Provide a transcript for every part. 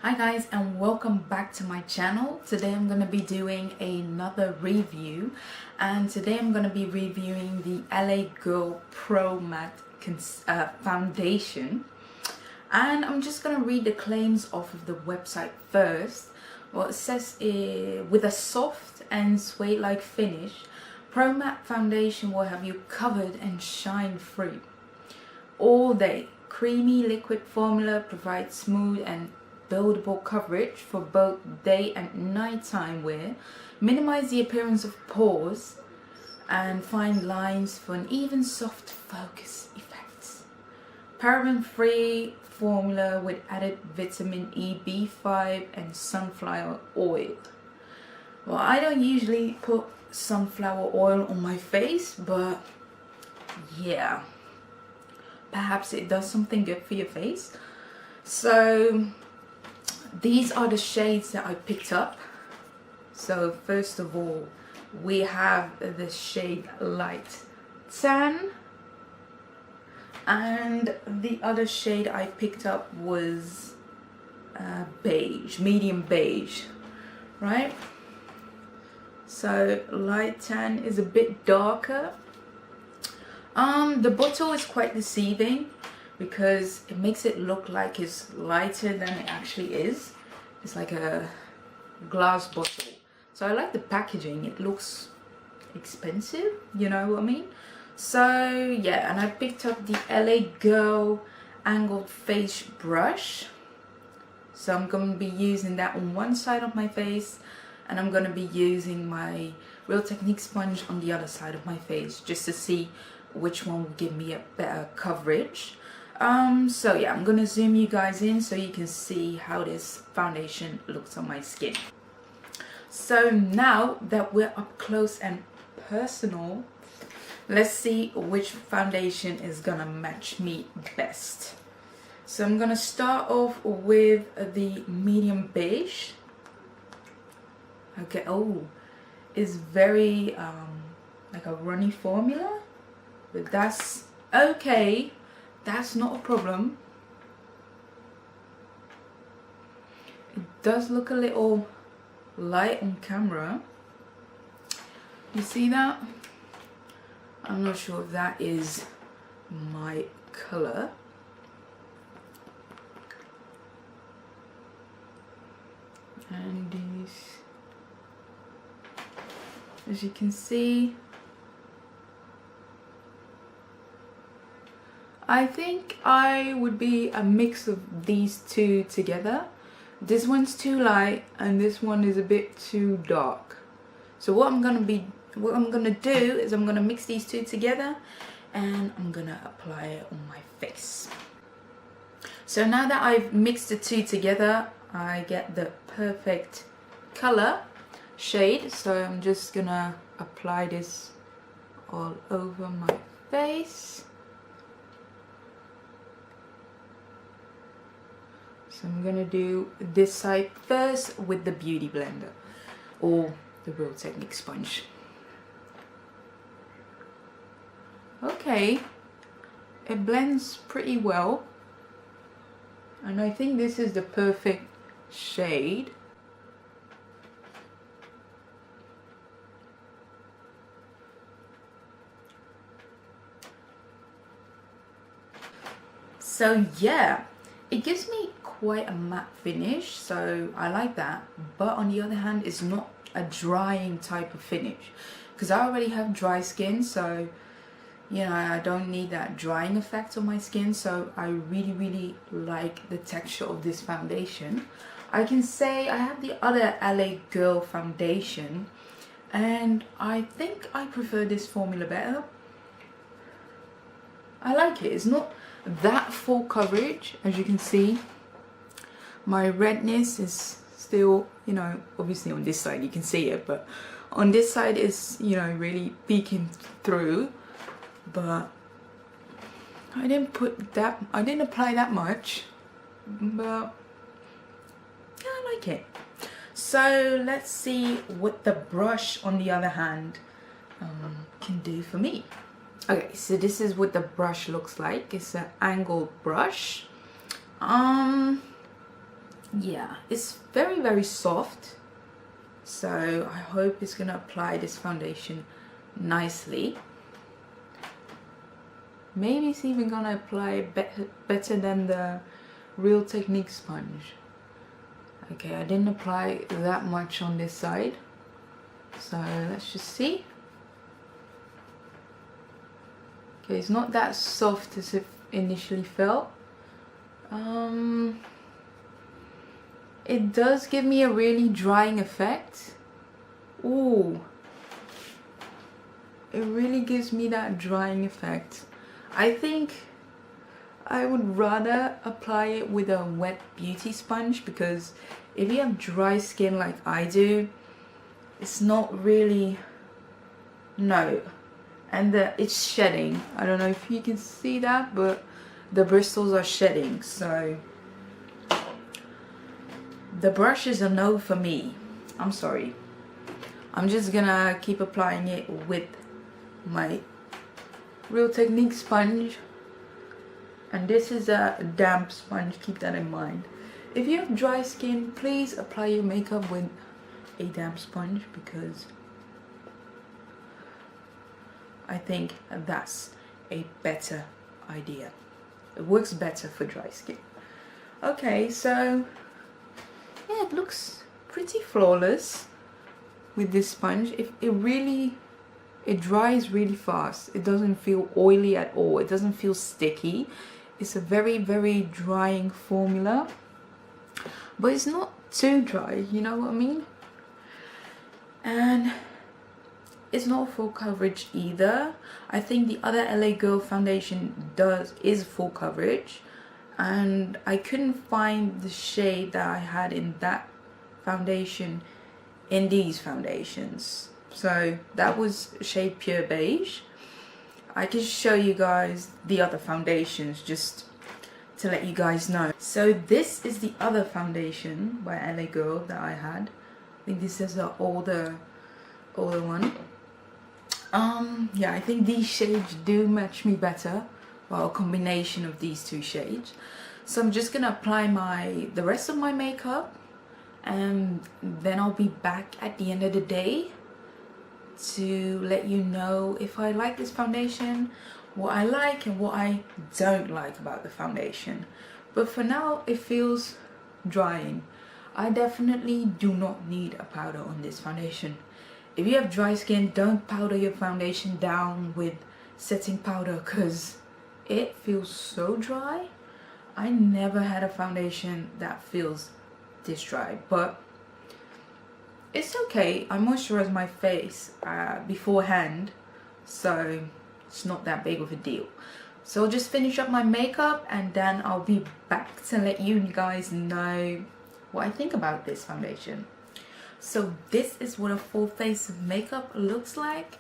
Hi guys, and welcome back to my channel. Today I'm going to be doing another review, and today I'm going to be reviewing the LA Girl Pro Matte Foundation. And I'm just going to read the claims off of the website first. Well, it says with a soft and suede-like finish, Pro Matte Foundation will have you covered and shine free all day. Creamy liquid formula provides smooth and buildable coverage for both day and nighttime wear. Minimize the appearance of pores and fine lines for an even soft focus effect. Paraben-free formula with added vitamin E, B5 and sunflower oil. Well, I don't usually put sunflower oil on my face, but yeah, perhaps it does something good for your face. So these are the shades that I picked up. So first of all, we have the shade Light Tan, and the other shade I picked up was beige, medium beige, right? So Light Tan is a bit darker. The bottle is quite deceiving because it makes it look like it's lighter than it actually is. It's like a glass bottle. So I like the packaging. It looks expensive, you know what I mean? So yeah, and I picked up the LA Girl angled face brush. So I'm going to be using that on one side of my face, and I'm going to be using my Real Technique sponge on the other side of my face, just to see which one will give me a better coverage. So yeah, I'm gonna zoom you guys in so you can see how this foundation looks on my skin. So now that we're up close and personal, let's see which foundation is gonna match me best. So I'm gonna start off with the medium beige. Okay, oh, it's very like a runny formula, but that's okay. That's not a problem. It does look a little light on camera. You see that? I'm not sure if that is my color. And these, as you can see, I think I would be a mix of these two together. This one's too light and this one is a bit too dark. So what I'm gonna do is I'm gonna mix these two together and I'm gonna apply it on my face. So now that I've mixed the two together, I get the perfect color shade. So I'm just gonna apply this all over my face. So I'm gonna do this side first with the Beauty Blender or the Real Technique sponge. Okay, it blends pretty well, and I think this is the perfect shade. So yeah, it gives me quite a matte finish, so I like that. But on the other hand, it's not a drying type of finish because I already have dry skin, so you know, I don't need that drying effect on my skin. So I really like the texture of this foundation. I can say I have the other LA Girl foundation, and I think I prefer this formula better. I like it. It's not that full coverage, as you can see. My redness is still, you know, obviously on this side you can see it, but on this side is, you know, really peeking through. But I didn't apply that much, but yeah, I like it. So let's see what the brush on the other hand can do for me. Okay, so this is what the brush looks like. It's an angled brush. yeah, it's very soft, so I hope it's gonna apply this foundation nicely. Maybe it's even gonna apply better than the Real Technique sponge. Okay, I didn't apply that much on this side, so let's just see. Okay, it's not that soft as it initially felt. It does give me a really drying effect. Ooh, it really gives me that drying effect. I think I would rather apply it with a wet beauty sponge, because if you have dry skin like I do, it's not really, no. And it's shedding. I don't know if you can see that, but the bristles are shedding, so the brush is a no for me. I'm sorry. I'm just gonna keep applying it with my Real Technique sponge, and this is a damp sponge, keep that in mind. If you have dry skin, please apply your makeup with a damp sponge, because I think that's a better idea. It works better for dry skin. Okay, so yeah, it looks pretty flawless with this sponge. It dries really fast. It doesn't feel oily at all. It doesn't feel sticky. It's a very drying formula, but it's not too dry, you know what I mean? And it's not full coverage either. I think the other LA Girl foundation is full coverage, and I couldn't find the shade that I had in that foundation in these foundations. So that was shade Pure Beige. I can show you guys the other foundations just to let you guys know. So this is the other foundation by LA Girl that I had. I think this is the older one. Yeah, I think these shades do match me better. Well, a combination of these two shades. So I'm just gonna apply the rest of my makeup, and then I'll be back at the end of the day to let you know if I like this foundation, what I like and what I don't like about the foundation. But for now, it feels drying. I definitely do not need a powder on this foundation. If you have dry skin, don't powder your foundation down with setting powder, because it feels so dry. I never had a foundation that feels this dry, but it's okay. I moisturize my face beforehand, so it's not that big of a deal. So I'll just finish up my makeup, and then I'll be back to let you guys know what I think about this foundation. So this is what a full face of makeup looks like.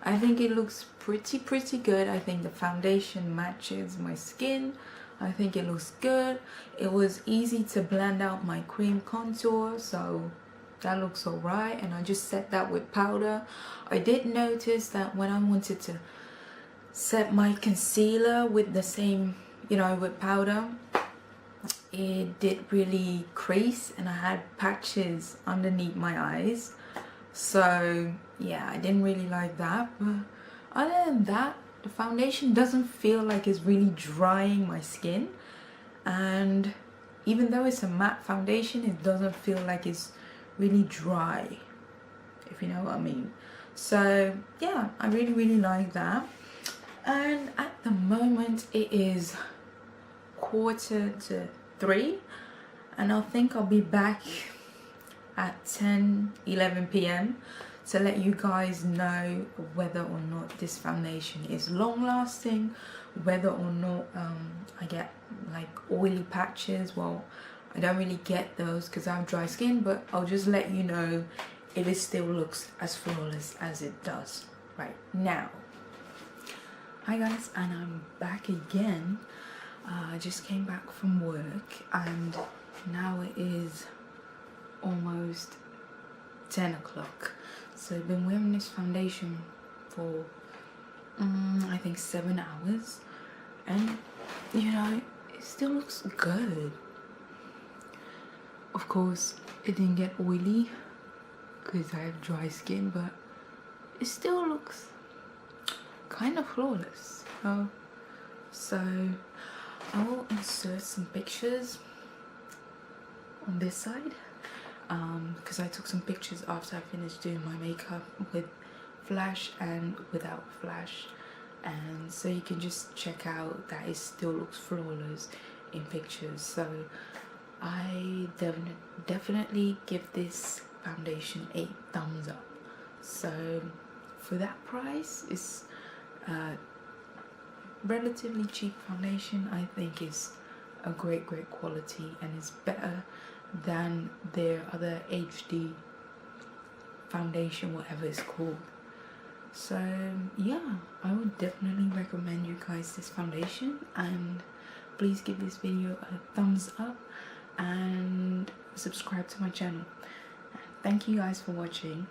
I think it looks pretty good. I think the foundation matches my skin. I think it looks good. It was easy to blend out my cream contour, so that looks alright. And I just set that with powder. I did notice that when I wanted to set my concealer with the same, with powder, it did really crease, and I had patches underneath my eyes. So yeah, I didn't really like that. But other than that, the foundation doesn't feel like it's really drying my skin, and even though it's a matte foundation, it doesn't feel like it's really dry, if you know what I mean. So yeah, I really like that. And at the moment it is 2:45, and I think I'll be back at 10-11 p.m. to let you guys know whether or not this foundation is long lasting, whether or not I get like oily patches. Well, I don't really get those because I have dry skin, but I'll just let you know if it still looks as flawless as it does right now. Hi guys, and I'm back again. I just came back from work, and now it is almost 10 o'clock. So I've been wearing this foundation for I think 7 hours, and it still looks good. Of course it didn't get oily because I have dry skin, but it still looks kind of flawless. So I will insert some pictures on this side because I took some pictures after I finished doing my makeup with flash and without flash, and so you can just check out that it still looks flawless in pictures. So I definitely give this foundation a thumbs up. So for that price, it's relatively cheap foundation. I think is a great quality and is better than their other HD foundation, whatever it's called. So yeah, I would definitely recommend you guys this foundation, and please give this video a thumbs up and subscribe to my channel. Thank you guys for watching.